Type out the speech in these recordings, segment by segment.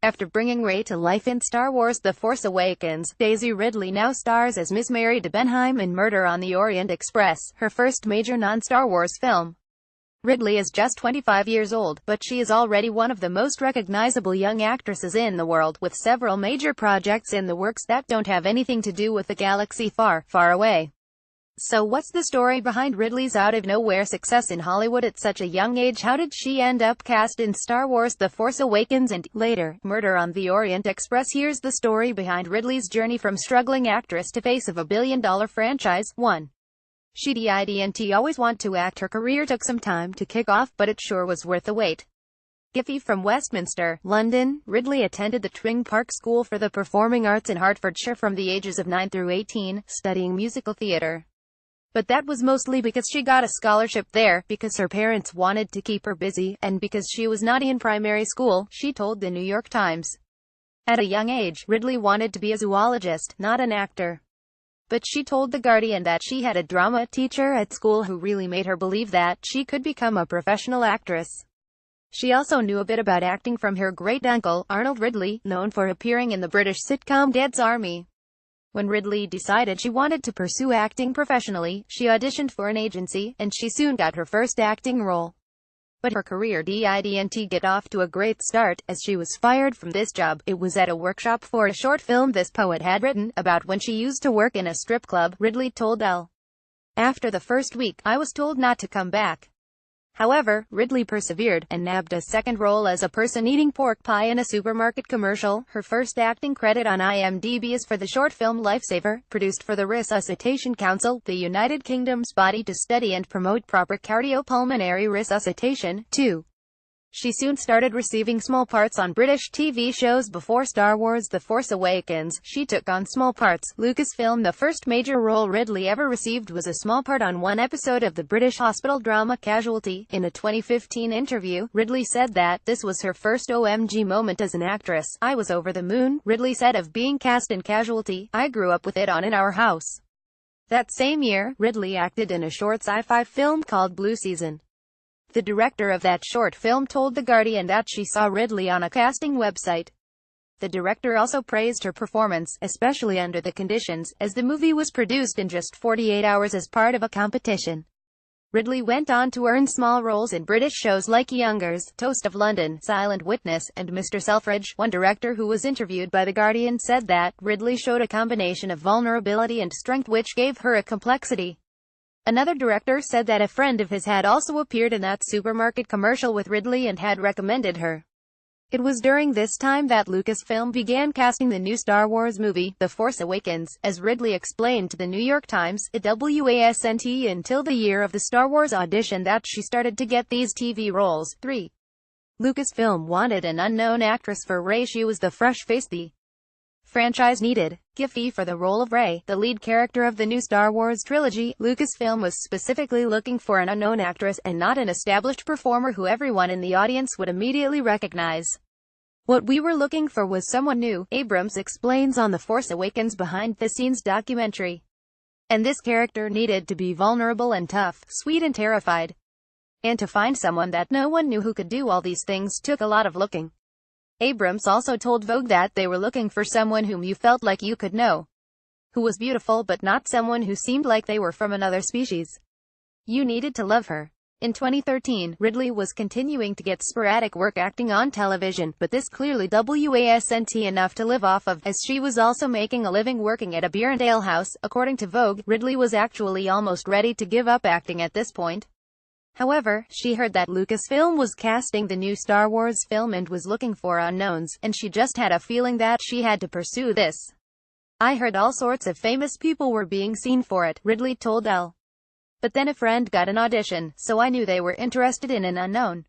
After bringing Rey to life in Star Wars The Force Awakens, Daisy Ridley now stars as Miss Mary Deben in Murder on the Orient Express, her first major non-Star Wars film. Ridley is just 25 years old, but she is already one of the most recognizable young actresses in the world, with several major projects in the works that don't have anything to do with the galaxy far, far away. So what's the story behind Ridley's out-of-nowhere success in Hollywood at such a young age? How did she end up cast in Star Wars The Force Awakens and, later, Murder on the Orient Express? Here's the story behind Ridley's journey from struggling actress to face of a billion-dollar franchise. 1. She didn't always want to act. Her career took some time to kick off, but it sure was worth the wait. Giffy from Westminster, London, Ridley attended the Tring Park School for the Performing Arts in Hertfordshire from the ages of 9 through 18, studying musical theatre. But that was mostly because she got a scholarship there, because her parents wanted to keep her busy, and because she was naughty in primary school, she told the New York Times. At a young age, Ridley wanted to be a zoologist, not an actor. But she told The Guardian that she had a drama teacher at school who really made her believe that she could become a professional actress. She also knew a bit about acting from her great-uncle, Arnold Ridley, known for appearing in the British sitcom Dad's Army. When Ridley decided she wanted to pursue acting professionally, she auditioned for an agency, and she soon got her first acting role. But her career didn't get off to a great start, as she was fired from this job. It was at a workshop for a short film this poet had written, about when she used to work in a strip club, Ridley told Elle. After the first week, I was told not to come back. However, Ridley persevered, and nabbed a second role as a person eating pork pie in a supermarket commercial. Her first acting credit on IMDb is for the short film Lifesaver, produced for the Resuscitation Council, the United Kingdom's body to study and promote proper cardiopulmonary resuscitation. 2. She soon started receiving small parts on British TV shows. Before Star Wars The Force Awakens, she took on small parts. Lucasfilm. The first major role Ridley ever received was a small part on one episode of the British hospital drama Casualty. In a 2015 interview, Ridley said that this was her first OMG moment as an actress. I was over the moon, Ridley said of being cast in Casualty. I grew up with it on in our house. That same year, Ridley acted in a short sci-fi film called Blue Season. The director of that short film told The Guardian that she saw Ridley on a casting website. The director also praised her performance, especially under the conditions, as the movie was produced in just 48 hours as part of a competition. Ridley went on to earn small roles in British shows like Youngers, Toast of London, Silent Witness, and Mr. Selfridge. One director who was interviewed by The Guardian said that Ridley showed a combination of vulnerability and strength which gave her a complexity. Another director said that a friend of his had also appeared in that supermarket commercial with Ridley and had recommended her. It was during this time that Lucasfilm began casting the new Star Wars movie, The Force Awakens, as Ridley explained to the New York Times. It wasn't until the year of the Star Wars audition that she started to get these TV roles. 3. Lucasfilm wanted an unknown actress for Rey. She was the fresh face the franchise needed. Giffy for the role of Rey, the lead character of the new Star Wars trilogy. Lucasfilm was specifically looking for an unknown actress, and not an established performer who everyone in the audience would immediately recognize. What we were looking for was someone new, Abrams explains on The Force Awakens behind-the-scenes documentary. And this character needed to be vulnerable and tough, sweet and terrified. And to find someone that no one knew who could do all these things took a lot of looking. Abrams also told Vogue that they were looking for someone whom you felt like you could know. Who was beautiful but not someone who seemed like they were from another species. You needed to love her. In 2013, Ridley was continuing to get sporadic work acting on television, but this clearly wasn't enough to live off of, as she was also making a living working at a beer and ale house. According to Vogue, Ridley was actually almost ready to give up acting at this point. However, she heard that Lucasfilm was casting the new Star Wars film and was looking for unknowns, and she just had a feeling that she had to pursue this. I heard all sorts of famous people were being seen for it, Ridley told Elle. But then a friend got an audition, so I knew they were interested in an unknown.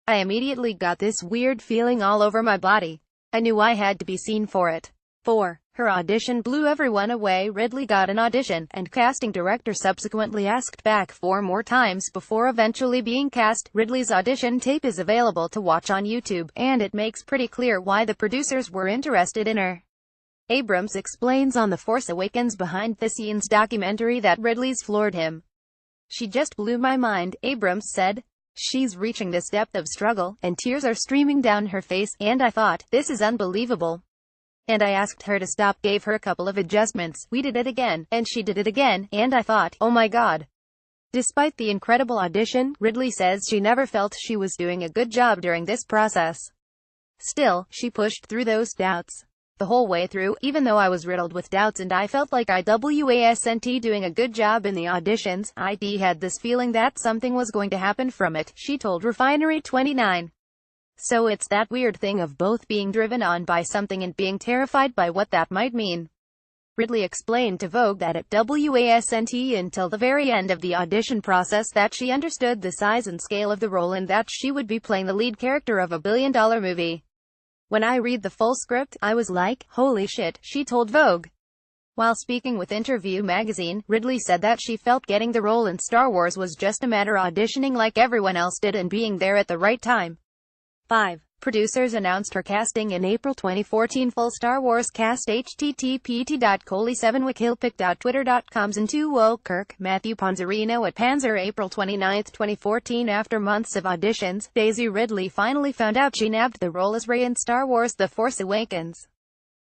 I immediately got this weird feeling all over my body. I knew I had to be seen for it. 4. Her audition blew everyone away. Ridley got an audition, and casting director subsequently asked back 4 more times before eventually being cast. Ridley's audition tape is available to watch on YouTube, and it makes pretty clear why the producers were interested in her. Abrams explains on The Force Awakens behind-the-scenes documentary that Ridley's floored him. She just blew my mind, Abrams said. She's reaching this depth of struggle, and tears are streaming down her face, and I thought, this is unbelievable. And I asked her to stop, gave her a couple of adjustments, we did it again, and she did it again, and I thought, oh my god. Despite the incredible audition, Ridley says she never felt she was doing a good job during this process. Still, she pushed through those doubts. The whole way through, even though I was riddled with doubts and I felt like I wasn't doing a good job in the auditions, I had this feeling that something was going to happen from it, she told Refinery 29. So it's that weird thing of both being driven on by something and being terrified by what that might mean. Ridley explained to Vogue that it wasn't until the very end of the audition process that she understood the size and scale of the role and that she would be playing the lead character of a billion-dollar movie. When I read the full script, I was like, holy shit, she told Vogue. While speaking with Interview magazine, Ridley said that she felt getting the role in Star Wars was just a matter of auditioning like everyone else did and being there at the right time. 5. Producers announced her casting in April 2014. Full Star Wars cast http://coley7wikilpic.twitter.com and Kirk, Matthew Ponzarino at Panzer. April 29, 2014. After months of auditions, Daisy Ridley finally found out she nabbed the role as Rey in Star Wars The Force Awakens.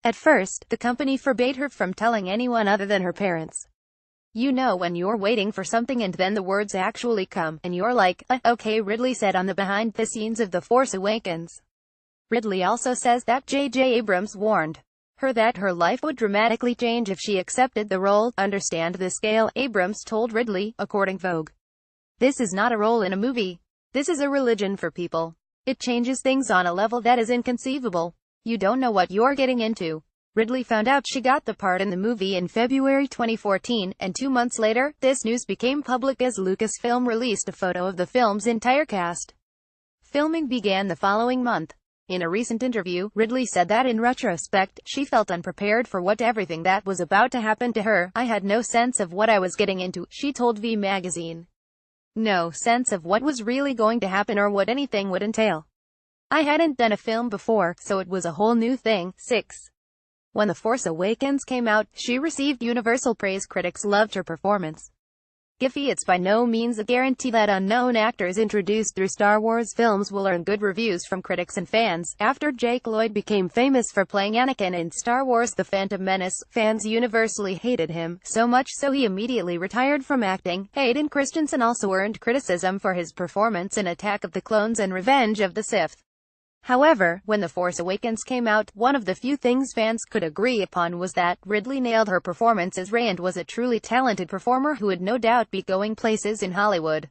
At first, the company forbade her from telling anyone other than her parents. You know when you're waiting for something and then the words actually come, and you're like, okay, Ridley said on the behind-the-scenes of The Force Awakens. Ridley also says that J.J. Abrams warned her that her life would dramatically change if she accepted the role. Understand the scale, Abrams told Ridley, according to Vogue. This is not a role in a movie. This is a religion for people. It changes things on a level that is inconceivable. You don't know what you're getting into. Ridley found out she got the part in the movie in February 2014, and 2 months later, this news became public as Lucasfilm released a photo of the film's entire cast. Filming began the following month. In a recent interview, Ridley said that in retrospect, she felt unprepared for everything that was about to happen to her. I had no sense of what I was getting into, she told V magazine. No sense of what was really going to happen or what anything would entail. I hadn't done a film before, so it was a whole new thing. 6. When The Force Awakens came out, she received universal praise. Critics loved her performance. Giffy, it's by no means a guarantee that unknown actors introduced through Star Wars films will earn good reviews from critics and fans. After Jake Lloyd became famous for playing Anakin in Star Wars The Phantom Menace, fans universally hated him, so much so he immediately retired from acting. Hayden Christensen also earned criticism for his performance in Attack of the Clones and Revenge of the Sith. However, when The Force Awakens came out, one of the few things fans could agree upon was that Ridley nailed her performance as Rey and was a truly talented performer who would no doubt be going places in Hollywood.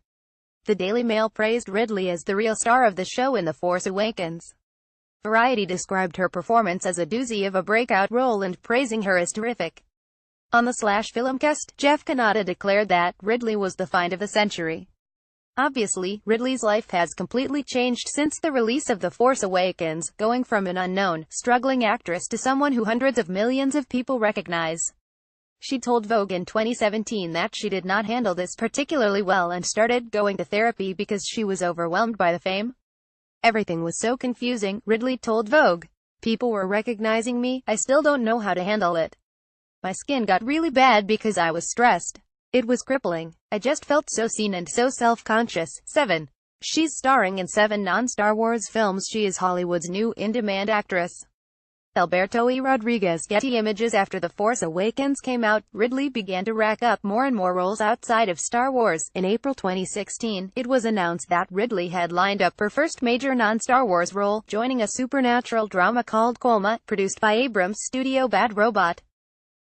The Daily Mail praised Ridley as the real star of the show in The Force Awakens. Variety described her performance as a doozy of a breakout role and praising her as terrific. On the Filmcast, Jeff Kanata declared that Ridley was the find of the century. Obviously, Ridley's life has completely changed since the release of The Force Awakens, going from an unknown, struggling actress to someone who hundreds of millions of people recognize. She told Vogue in 2017 that she did not handle this particularly well and started going to therapy because she was overwhelmed by the fame. Everything was so confusing, Ridley told Vogue. People were recognizing me, I still don't know how to handle it. My skin got really bad because I was stressed. It was crippling. I just felt so seen and so self-conscious. 7. She's starring in 7 non-Star Wars films. She is Hollywood's new in-demand actress. Alberto E. Rodriguez. Getty Images. After The Force Awakens came out, Ridley began to rack up more and more roles outside of Star Wars. In April 2016, it was announced that Ridley had lined up her first major non-Star Wars role, joining a supernatural drama called Coma, produced by Abrams' studio Bad Robot.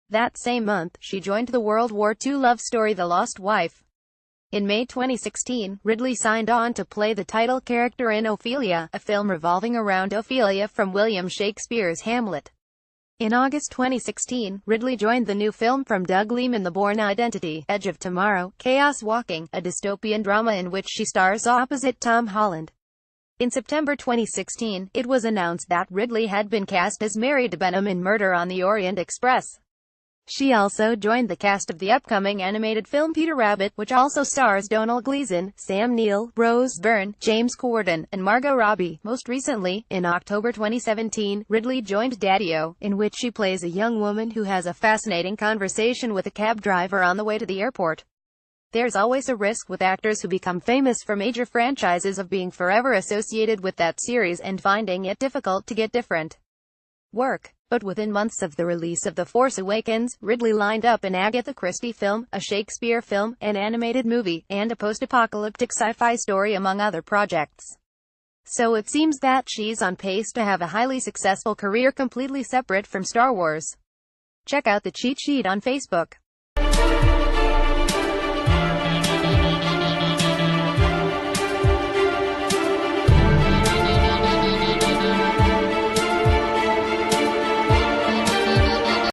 That same month, she joined the World War II love story The Lost Wife. In May 2016, Ridley signed on to play the title character in Ophelia, a film revolving around Ophelia from William Shakespeare's Hamlet. In August 2016, Ridley joined the new film from Doug Liman, The Bourne Identity, Edge of Tomorrow, Chaos Walking, a dystopian drama in which she stars opposite Tom Holland. In September 2016, it was announced that Ridley had been cast as Mary Deben in Murder on the Orient Express. She also joined the cast of the upcoming animated film Peter Rabbit, which also stars Domhnall Gleeson, Sam Neill, Rose Byrne, James Corden, and Margot Robbie. Most recently, in October 2017, Ridley joined Daddy-O, in which she plays a young woman who has a fascinating conversation with a cab driver on the way to the airport. There's always a risk with actors who become famous for major franchises of being forever associated with that series and finding it difficult to get different work. But within months of the release of The Force Awakens, Ridley lined up an Agatha Christie film, a Shakespeare film, an animated movie, and a post-apocalyptic sci-fi story among other projects. So it seems that she's on pace to have a highly successful career completely separate from Star Wars. Check out the cheat sheet on Facebook.